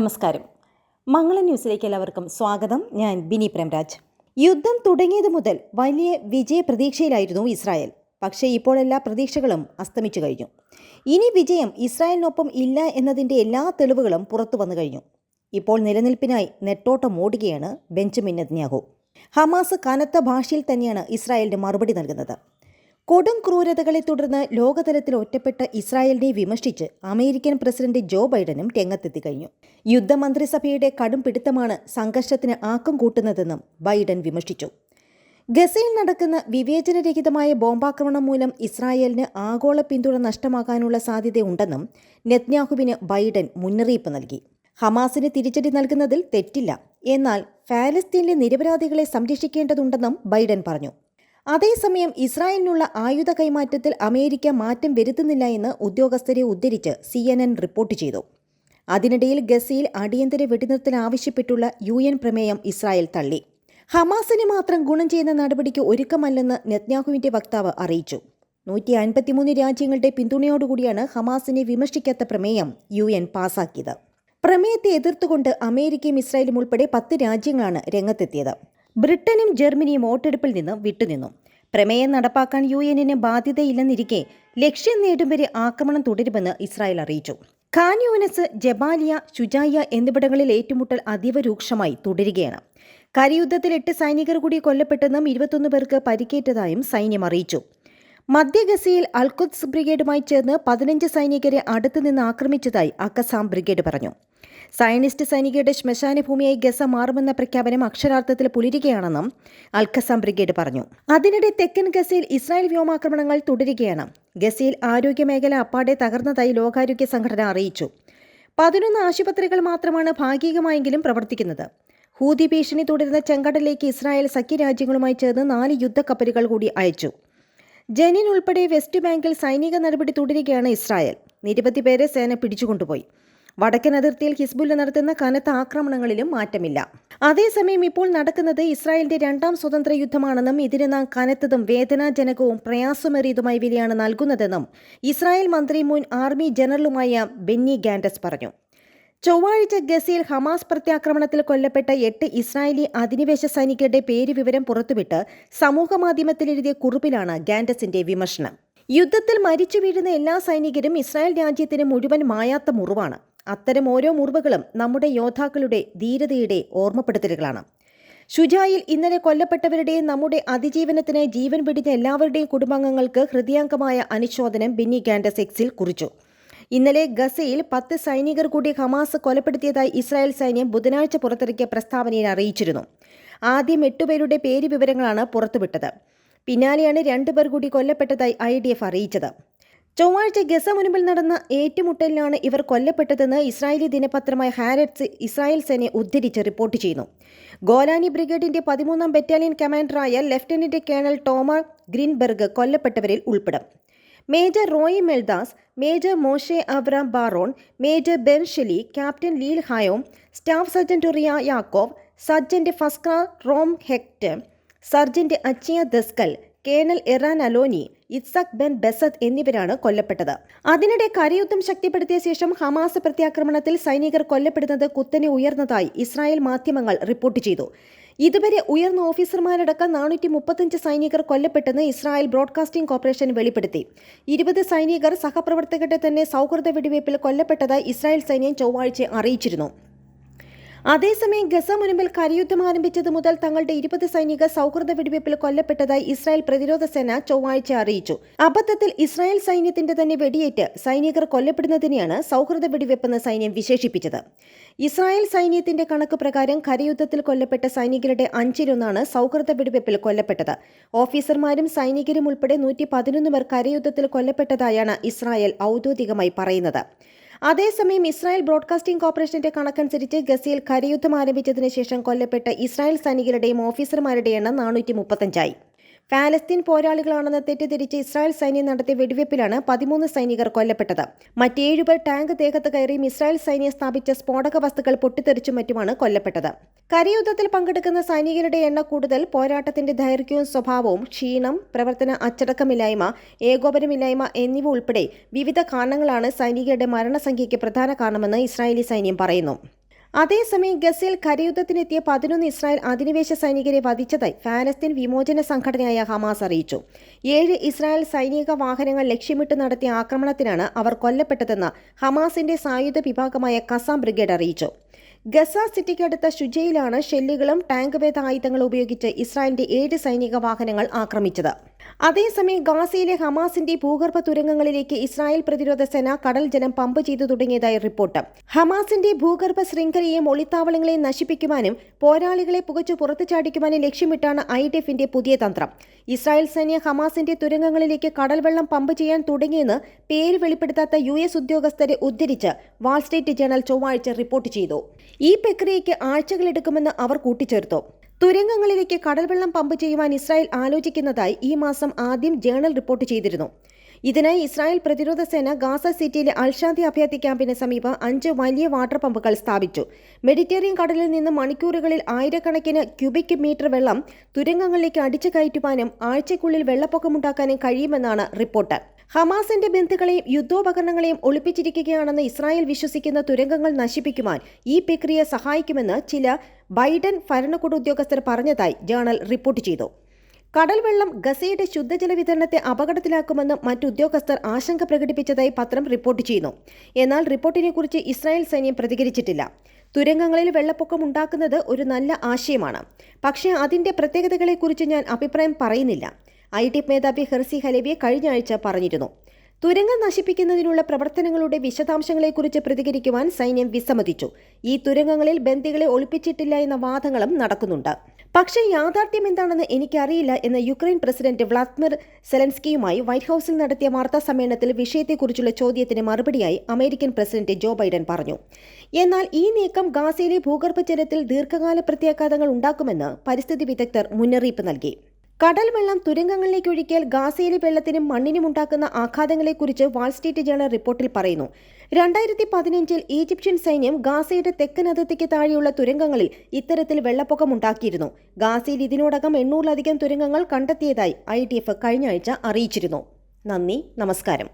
നമസ്കാരം. മംഗളം ന്യൂസിലേക്ക് എല്ലാവർക്കും സ്വാഗതം. ഞാൻ ബിനി പ്രേംരാജ്. യുദ്ധം തുടങ്ങിയത് മുതൽ വലിയ വിജയ പ്രതീക്ഷയിലായിരുന്നു ഇസ്രായേൽ. പക്ഷേ ഇപ്പോൾ എല്ലാ പ്രതീക്ഷകളും അസ്തമിച്ചു കഴിഞ്ഞു. ഇനി വിജയം ഇസ്രായേലിനൊപ്പം ഇല്ല എന്നതിൻ്റെ എല്ലാ തെളിവുകളും പുറത്തു വന്നു കഴിഞ്ഞു. ഇപ്പോൾ നിലനിൽപ്പിനായി നെട്ടോട്ടം ഓടുകയാണ് ബെഞ്ചമിൻ നെതന്യാഹു. ഹമാസ് കനത്ത ഭാഷയിൽ തന്നെയാണ് ഇസ്രായേലിന് മറുപടി നൽകുന്നത്. കൊടും ക്രൂരതകളെ തുടർന്ന് ലോകതലത്തിൽ ഒറ്റപ്പെട്ട ഇസ്രായേലിനെ വിമർശിച്ച് അമേരിക്കൻ പ്രസിഡന്റ് ജോ ബൈഡനും രംഗത്തെത്തി കഴിഞ്ഞു. യുദ്ധമന്ത്രിസഭയുടെ കടും പിടുത്തമാണ് സംഘർഷത്തിന് ആക്കം കൂട്ടുന്നതെന്നും ബൈഡൻ വിമർശിച്ചു. ഗസയിൽ നടക്കുന്ന വിവേചനരഹിതമായ ബോംബാക്രമണം മൂലം ഇസ്രായേലിന് ആഗോള പിന്തുണ നഷ്ടമാകാനുള്ള സാധ്യതയുണ്ടെന്നും നെതന്യാഹുവിന് ബൈഡൻ മുന്നറിയിപ്പ് നൽകി. ഹമാസിന് തിരിച്ചടി നൽകുന്നതിൽ തെറ്റില്ല, എന്നാൽ ഫലസ്തീനിലെ നിരപരാധികളെ സംരക്ഷിക്കേണ്ടതുണ്ടെന്നും ബൈഡൻ പറഞ്ഞു. അതേസമയം ഇസ്രായേലിനുള്ള ആയുധ കൈമാറ്റത്തിൽ അമേരിക്ക മാറ്റം വരുത്തുന്നില്ല എന്ന് ഉദ്യോഗസ്ഥരെ ഉദ്ധരിച്ച് CNN റിപ്പോർട്ട് ചെയ്തു. അതിനിടയിൽ ഗസയിൽ അടിയന്തര വെടിനിർത്തൽ ആവശ്യപ്പെട്ടുള്ള UN പ്രമേയം ഇസ്രായേൽ തള്ളി. ഹമാസിന് മാത്രം ഗുണം ചെയ്യുന്ന നടപടിക്ക് ഒരുക്കമല്ലെന്ന് നെതന്യാഹുവിന്റെ വക്താവ് അറിയിച്ചു. 153 രാജ്യങ്ങളുടെ പിന്തുണയോടുകൂടിയാണ് ഹമാസിനെ വിമർശിക്കാത്ത പ്രമേയം UN പാസാക്കിയത്. പ്രമേയത്തെ എതിർത്തുകൊണ്ട് അമേരിക്കയും ഇസ്രായേലും ഉൾപ്പെടെ 10 രാജ്യങ്ങളാണ് രംഗത്തെത്തിയത്. ബ്രിട്ടനും ജർമ്മനിയും വോട്ടെടുപ്പിൽ നിന്ന് വിട്ടുനിന്നു. പ്രമേയം നടപ്പാക്കാൻ UN ബാധ്യതയില്ലെന്നിരിക്കെ ലക്ഷ്യം നേടും വരെ ആക്രമണം തുടരുമെന്ന് ഇസ്രായേൽ അറിയിച്ചു. ഖാൻ യൂനിസ്, ജബാലിയ, ശുജായ എന്നിവിടങ്ങളിൽ ഏറ്റുമുട്ടൽ അതീവ രൂക്ഷമായി തുടരുകയാണ്. കരയുദ്ധത്തിൽ 8 സൈനികർ കൂടി കൊല്ലപ്പെട്ടെന്നും 21 പേർക്ക് പരിക്കേറ്റതായും സൈന്യം അറിയിച്ചു. മധ്യ ഗസയിൽ അൽഖുദ്സ് ബ്രിഗേഡുമായി ചേർന്ന് 15 സൈനികരെ അടുത്തുനിന്ന് ആക്രമിച്ചതായി അഖസാം ബ്രിഗേഡ് പറഞ്ഞു. സയനിസ്റ്റ് സൈനികരുടെ ശ്മശാന ഭൂമിയായി ഗസ മാറുമെന്ന പ്രഖ്യാപനം അക്ഷരാർത്ഥത്തിൽ പുലരുകയാണെന്നും അൽഖസാം ബ്രിഗേഡ് പറഞ്ഞു. അതിനിടെ തെക്കൻ ഗസയിൽ ഇസ്രായേൽ വ്യോമാക്രമണങ്ങൾ തുടരുകയാണ്. ഗസയിൽ ആരോഗ്യമേഖല അപ്പാടെ തകർന്നതായി ലോകാരോഗ്യ സംഘടന അറിയിച്ചു. 11 ആശുപത്രികൾ മാത്രമാണ് ഭാഗികമായെങ്കിലും പ്രവർത്തിക്കുന്നത്. ഹൂതി ഭീഷണി തുടരുന്ന ചെങ്കടലിലേക്ക് ഇസ്രായേൽ സഖ്യരാജ്യങ്ങളുമായി ചേർന്ന് 4 യുദ്ധക്കപ്പലുകൾ കൂടി അയച്ചു. ജനീൻ ഉൾപ്പെടെ വെസ്റ്റ് ബാങ്കിൽ സൈനിക നടപടി തുടരുകയാണ് ഇസ്രായേൽ. നിരവധി പേരെ സേന പിടിച്ചുകൊണ്ടുപോയി. വടക്കൻ അതിർത്തിയിൽ ഹിസ്ബുല്ല നടത്തുന്ന കനത്ത ആക്രമണങ്ങളിലും മാറ്റമില്ല. അതേസമയം ഇപ്പോൾ നടക്കുന്നത് ഇസ്രായേലിന്റെ 2ാം സ്വതന്ത്ര യുദ്ധമാണെന്നും ഇതിന് നാം കനത്തതും വേദനാജനകവും പ്രയാസമേറിയതുമായ വിലയാണ് നൽകുന്നതെന്നും ഇസ്രായേൽ മന്ത്രി മുൻ ആർമി ജനറലുമായ ബെന്നി ഗാൻഡസ് പറഞ്ഞു. ചൊവ്വാഴ്ച ഗസയിൽ ഹമാസ് പ്രത്യാക്രമണത്തിൽ കൊല്ലപ്പെട്ട 8 ഇസ്രായേലി അധിനിവേശ സൈനികരുടെ പേര് വിവരം പുറത്തുവിട്ട് സമൂഹമാധ്യമത്തിലെഴുതിയ കുറിപ്പിലാണ് ഗാൻഡസിന്റെ വിമർശനം. യുദ്ധത്തിൽ മരിച്ചു വീഴുന്ന എല്ലാ സൈനികരും ഇസ്രായേൽ രാജ്യത്തിന് മുഴുവൻ മായാത്ത മുറിവാണ്. അത്തരം ഓരോ മുറിവുകളും നമ്മുടെ യോദ്ധാക്കളുടെ ധീരതയുടെ ഓർമ്മപ്പെടുത്തലുകളാണ്. ഷുജായിൽ ഇന്നലെ കൊല്ലപ്പെട്ടവരുടെയും നമ്മുടെ അതിജീവനത്തിനായി ജീവൻ വെടിഞ്ഞ എല്ലാവരുടെയും കുടുംബാംഗങ്ങൾക്ക് ഹൃദയാംഗമായ അനുശോചനം ബെന്നി ഗാൻഡസ് എക്സിൽ കുറിച്ചു. ഇന്നലെ ഗസയിൽ 10 സൈനികർ കൂടി ഹമാസ് കൊലപ്പെടുത്തിയതായി ഇസ്രായേൽ സൈന്യം ബുധനാഴ്ച പുറത്തിറക്കിയ പ്രസ്താവനയിൽ അറിയിച്ചിരുന്നു. ആദ്യം 8 പേരുടെ പേര് വിവരങ്ങളാണ് പുറത്തുവിട്ടത്. പിന്നാലെയാണ് 2 പേർ കൂടി കൊല്ലപ്പെട്ടതായി IDF അറിയിച്ചത്. ചൊവ്വാഴ്ച ഗസ മുൻപിൽ നടന്ന ഏറ്റുമുട്ടലിലാണ് ഇവർ കൊല്ലപ്പെട്ടതെന്ന് ഇസ്രായേലി ദിനപത്രമായ ഹാരറ്റ്സ് ഇസ്രായേൽ സേനയെ ഉദ്ധരിച്ച് റിപ്പോർട്ട് ചെയ്യുന്നു. ഗോലാനി ബ്രിഗേഡിന്റെ 13ാം ബറ്റാലിയൻ കമാൻഡറായ ലഫ്റ്റനന്റ് കേണൽ ടോമർ ഗ്രീൻബെർഗ് കൊല്ലപ്പെട്ടവരിൽ ഉൾപ്പെടും. Major Roy Meldas, major Moshe Avram Baron, major Ben Sheli, captain Liel Hayom, staff sergeant Riya Yaakov, sergeant Faska Rom Hector, sergeant Achiya Daskal, colonel Eran Aloni, Itzhak Ben Basat എന്നിവരാണ് കൊല്ലപ്പെട്ടത്. അതിനിടെ കരയുദ്ധം ശക്തിപ്പെടുത്തിയ ശേഷം Hamas പ്രത്യാക്രമണത്തിൽ സൈനികർ കൊല്ലപ്പെടുന്നത് കുത്തനെ ഉയർന്നതായി Israel മാധ്യമങ്ങൾ report ചെയ്തു. ഇതുവരെ ഉയർന്ന ഓഫീസർമാരടക്കം 435 സൈനികർ കൊല്ലപ്പെട്ടെന്ന് ഇസ്രായേൽ ബ്രോഡ്കാസ്റ്റിംഗ് കോർപ്പറേഷൻ വെളിപ്പെടുത്തി. 20 സൈനികർ സഹപ്രവർത്തകരുടെ തന്നെ സൗഹൃദ വെടിവയ്പിൽ കൊല്ലപ്പെട്ടതായി ഇസ്രായേൽ സൈന്യം ചൊവ്വാഴ്ച അറിയിച്ചിരുന്നു. അതേസമയം ഗസ മുൻപിൽ കരയുദ്ധം ആരംഭിച്ചത് മുതൽ തങ്ങളുടെ 20 സൈനികർ സൗഹൃദ വെടിവയ്പിൽ കൊല്ലപ്പെട്ടതായി ഇസ്രായേൽ പ്രതിരോധ സേന ചൊവ്വാഴ്ച അറിയിച്ചു. അബദ്ധത്തിൽ ഇസ്രായേൽ സൈന്യത്തിന്റെ തന്നെ വെടിയേറ്റ് സൈനികർ കൊല്ലപ്പെടുന്നതിനെയാണ് സൗഹൃദ വെടിവയ്പ്പെന്ന് സൈന്യം വിശേഷിപ്പിച്ചത്. ഇസ്രായേൽ സൈന്യത്തിന്റെ കണക്ക് പ്രകാരം കരയുദ്ധത്തിൽ കൊല്ലപ്പെട്ട സൈനികരുടെ 5-1 സൗഹൃദ വെടിവയ്പിൽ കൊല്ലപ്പെട്ടത്. ഓഫീസർമാരും സൈനികരും ഉൾപ്പെടെ 111 പേർ കരയുദ്ധത്തിൽ കൊല്ലപ്പെട്ടതായാണ് ഇസ്രായേൽ ഔദ്യോഗികമായി പറയുന്നത്. അതേസമയം ഇസ്രായേൽ ബ്രോഡ്കാസ്റ്റിംഗ് കോർപ്പറേഷന്റെ കണക്കനുസരിച്ച് ഗസയിൽ കരയുദ്ധം ആരംഭിച്ചതിന് ശേഷം കൊല്ലപ്പെട്ട ഇസ്രായേൽ സൈനികരുടെയും ഓഫീസർമാരുടെയും എണ്ണം 435ആയി. ഫലസ്തീൻ പോരാളികളാണെന്ന് തെറ്റിദ്ധരിച്ച് ഇസ്രായേൽ സൈന്യം നടത്തിയ വെടിവയ്പ്പിലാണ് 13 സൈനികർ കൊല്ലപ്പെട്ടത്. മറ്റ് 7 പേർ ടാങ്ക് ദേഹത്ത് കയറിയും ഇസ്രായേൽ സൈന്യം സ്ഥാപിച്ച സ്ഫോടക വസ്തുക്കൾ പൊട്ടിത്തെറിച്ചും മറ്റുമാണ് കൊല്ലപ്പെട്ടത്. കരയുദ്ധത്തിൽ പങ്കെടുക്കുന്ന സൈനികരുടെ എണ്ണം കൂടുതൽ, പോരാട്ടത്തിന്റെ ദൈർഘ്യവും സ്വഭാവവും, ക്ഷീണം, പ്രവർത്തന അച്ചടക്കമില്ലായ്മ, ഏകോപനമില്ലായ്മ എന്നിവ ഉൾപ്പെടെ വിവിധ കാരണങ്ങളാണ് സൈനികരുടെ മരണസംഖ്യയ്ക്ക് പ്രധാന കാരണമെന്ന് ഇസ്രായേലി സൈന്യം പറയുന്നു. അതേസമയം ഗസയിൽ കരയുദ്ധത്തിനെത്തിയ 11 ഇസ്രായേൽ അധിനിവേശ സൈനികരെ വധിച്ചതായി ഫലസ്തീൻ വിമോചന സംഘടനയായ ഹമാസ് അറിയിച്ചു. 7 ഇസ്രായേൽ സൈനിക വാഹനങ്ങൾ ലക്ഷ്യമിട്ട് നടത്തിയ ആക്രമണത്തിലാണ് അവർ കൊല്ലപ്പെട്ടതെന്ന് ഹമാസിന്റെ സായുധ വിഭാഗമായ ഖസാം ബ്രിഗേഡ് അറിയിച്ചു. ഗസ സിറ്റിക്കടുത്ത ഷുജയിലാണ് ഷെല്ലുകളും ടാങ്ക് വേദ ആയുധങ്ങളും ഉപയോഗിച്ച് ഇസ്രായേലിന്റെ 7 സൈനിക വാഹനങ്ങൾ ആക്രമിച്ചത്. അതേസമയം ഗാസയിലെ ഹമാസിന്റെ ഭൂഗർഭ തുരങ്കങ്ങളിലേക്ക് ഇസ്രായേൽ പ്രതിരോധ സേന കടൽ ജലം പമ്പ് ചെയ്തു തുടങ്ങിയതായി റിപ്പോർട്ട്. ഹമാസിന്റെ ഭൂഗർഭ ശൃംഖലയെയും ഒളിത്താവളങ്ങളെയും നശിപ്പിക്കുവാനും പോരാളികളെ പുകച്ചു പുറത്തു ചാടിക്കുവാനും ലക്ഷ്യമിട്ടാണ് IDFന്റെ പുതിയ തന്ത്രം. ഇസ്രായേൽ സൈന്യം ഹമാസിന്റെ തുരങ്കങ്ങളിലേക്ക് കടൽ വെള്ളം പമ്പ് ചെയ്യാൻ തുടങ്ങിയെന്ന് പേര് വെളിപ്പെടുത്താത്ത US ഉദ്യോഗസ്ഥരെ ഉദ്ധരിച്ച് വാൾ സ്ട്രീറ്റ് ജേണൽ ചൊവ്വാഴ്ച റിപ്പോർട്ട് ചെയ്തു. ഈ പ്രക്രിയയ്ക്ക് ആഴ്ചകളെടുക്കുമെന്ന് അവർ കൂട്ടിച്ചേർത്തു. തുരങ്കങ്ങളിലേക്ക് കടൽവെള്ളം പമ്പ് ചെയ്യുവാൻ ഇസ്രായേൽ ആലോചിക്കുന്നതായി ഈ മാസം ആദ്യം ജേണൽ റിപ്പോർട്ട് ചെയ്തിരുന്നു. ഇതിനായി ഇസ്രായേൽ പ്രതിരോധ സേന ഗാസ സിറ്റിയിലെ അൽഷാദി അഭയാർത്ഥി ക്യാമ്പിന് സമീപം 5 വലിയ വാട്ടർ പമ്പുകൾ സ്ഥാപിച്ചു. മെഡിറ്ററേനിയൻ കടലിൽ നിന്ന് മണിക്കൂറുകളിൽ ആയിരക്കണക്കിന് ക്യൂബിക് മീറ്റർ വെള്ളം തുരങ്കങ്ങളിലേക്ക് അടിച്ചു കയറ്റുവാനും ആഴ്ചയ്ക്കുള്ളിൽ വെള്ളപ്പൊക്കമുണ്ടാക്കാനും കഴിയുമെന്നാണ് റിപ്പോർട്ട്. ഹമാസിന്റെ ബന്ധുക്കളെയും യുദ്ധോപകരണങ്ങളെയും ഒളിപ്പിച്ചിരിക്കുകയാണെന്ന് ഇസ്രായേൽ വിശ്വസിക്കുന്ന തുരങ്കങ്ങൾ നശിപ്പിക്കുവാൻ ഈ പ്രക്രിയ സഹായിക്കുമെന്ന് ചില ബൈഡൻ ഭരണകൂട ഉദ്യോഗസ്ഥർ പറഞ്ഞതായി ജേണൽ റിപ്പോർട്ട് ചെയ്തു. കടൽ വെള്ളം ഗസയുടെ ശുദ്ധജല വിതരണത്തെ അപകടത്തിലാക്കുമെന്ന് മറ്റു ഉദ്യോഗസ്ഥർ ആശങ്ക പ്രകടിപ്പിച്ചതായി പത്രം റിപ്പോർട്ട് ചെയ്യുന്നു. എന്നാൽ റിപ്പോർട്ടിനെക്കുറിച്ച് ഇസ്രായേൽ സൈന്യം പ്രതികരിച്ചിട്ടില്ല. തുരങ്കങ്ങളിൽ വെള്ളപ്പൊക്കം ഉണ്ടാക്കുന്നത് ഒരു നല്ല ആശയമാണ്, പക്ഷേ അതിന്റെ പ്രത്യേകതകളെക്കുറിച്ച് ഞാൻ അഭിപ്രായം പറയുന്നില്ല. IDF മേധാവി ഹെർസി ഹലേവിയെ കഴിഞ്ഞ ആഴ്ച പറഞ്ഞിരുന്നു. തുരങ്കം നശിപ്പിക്കുന്നതിനുള്ള പ്രവർത്തനങ്ങളുടെ വിശദാംശങ്ങളെക്കുറിച്ച് പ്രതികരിക്കുവാൻ സൈന്യം വിസമ്മതിച്ചു. ഈ തുരങ്കങ്ങളിൽ ബന്ദികളെ ഒളിപ്പിച്ചിട്ടില്ല എന്ന വാദങ്ങളും നടക്കുന്നുണ്ട്. പക്ഷേ യാഥാർത്ഥ്യം എന്താണെന്ന് എനിക്കറിയില്ല എന്ന് യുക്രൈൻ പ്രസിഡന്റ് വ്ളാദിമിർ സെലൻസ്കിയുമായി വൈറ്റ് ഹൌസിൽ നടത്തിയ വാർത്താ സമ്മേളനത്തിൽ വിഷയത്തെക്കുറിച്ചുള്ള ചോദ്യത്തിന് മറുപടിയായി അമേരിക്കൻ പ്രസിഡന്റ് ജോ ബൈഡൻ പറഞ്ഞു. എന്നാൽ ഈ നീക്കം ഗാസയിലെ ഭൂഗർഭജലത്തിൽ ദീർഘകാല പ്രത്യാഘാതങ്ങൾ ഉണ്ടാക്കുമെന്ന് പരിസ്ഥിതി വിദഗ്ധർ മുന്നറിയിപ്പ് നൽകി. കടൽ വെള്ളം തുരങ്കങ്ങളിലേക്ക് ഒഴുക്കിയാൽ ഗാസയിലെ വെള്ളത്തിനും മണ്ണിനും ഉണ്ടാക്കുന്ന ആഘാതങ്ങളെക്കുറിച്ച് വാൾ സ്ട്രീറ്റ് ജേണൽ റിപ്പോർട്ടിൽ പറയുന്നു. 2015 ഈജിപ്ഷ്യൻ സൈന്യം ഗാസയുടെ തെക്കൻ അതിർത്തിക്ക് താഴെയുള്ള തുരങ്കങ്ങളിൽ ഇത്തരത്തിൽ വെള്ളപ്പൊക്കമുണ്ടാക്കിയിരുന്നു. ഗാസയിൽ ഇതിനോടകം 800-ലധികം തുരങ്കങ്ങൾ കണ്ടെത്തിയതായി IDF കഴിഞ്ഞ ആഴ്ച അറിയിച്ചിരുന്നു. നന്ദി, നമസ്കാരം.